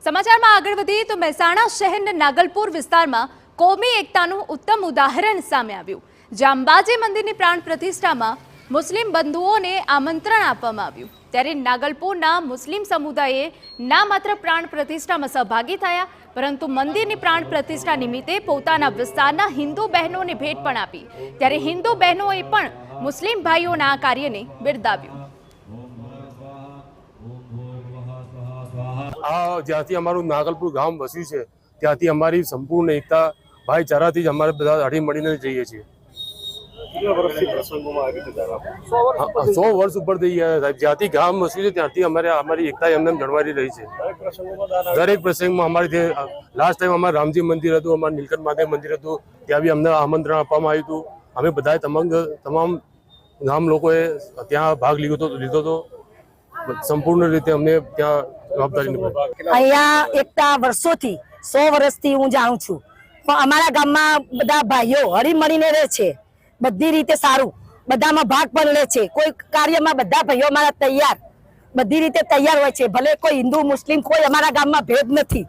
સમાચારમાં આગળ વધીએ તો મહેસાણા શહેરના નાગલપુર વિસ્તારમાં કોમી એકતાનું ઉત્તમ ઉદાહરણ સામે આવ્યું, જ્યાં અંબાજી મંદિરની પ્રાણ પ્રતિષ્ઠામાં મુસ્લિમ બંધુઓને આમંત્રણ આપવામાં આવ્યું। ત્યારે નાગલપુરના મુસ્લિમ સમુદાયે ના માત્ર પ્રાણ પ્રતિષ્ઠામાં સહભાગી થયા, પરંતુ મંદિરની પ્રાણ પ્રતિષ્ઠા નિમિત્તે પોતાના વિસ્તારના હિન્દુ બહેનોને ભેટ પણ આપી। ત્યારે હિન્દુ બહેનોએ પણ મુસ્લિમ ભાઈઓના આ કાર્યને બિરદાવ્યું। જ્યાંથી અમારું નાગલપુર ગામ વસ્યું છે ત્યાંથી અમારી સંપૂર્ણ એકતા ભાઈચારાથી જ અમારે બધા હળી મળીને જઈએ છીએ। 100 વર્ષ ઉપર થઈ ગયા સાહેબ। જ્યાંથી ગામ વસ્યું છે ત્યાંથી અમારી એકતા એમને જળવાઈ રહી છે। દરેક પ્રસંગમાં અમારી લાસ્ટ ટાઈમ અમારું રામજી મંદિર હતું, અમારું નીલકંઠ મહાદેવ મંદિર હતું, ત્યાં બી અમને આમંત્રણ આપવામાં આવ્યું હતું। અમે બધાએ તમામ ગામ લોકોએ ત્યાં ભાગ લીધો હતો। સંપૂર્ણ રીતે અમને ત્યાં અહીંયા એકતા વર્ષોથી 100 વર્ષથી હું જાણું છું, પણ અમારા ગામમાં બધા ભાઈઓ હળી મળીને રહે છે, બધી રીતે સારું, બધામાં ભાગ પણ લે છે। કોઈ કાર્યમાં બધા ભાઈઓ અમારા તૈયાર, બધી રીતે તૈયાર હોય છે। ભલે કોઈ હિન્દુ મુસ્લિમ કોઈ અમારા ગામમાં ભેદ નથી।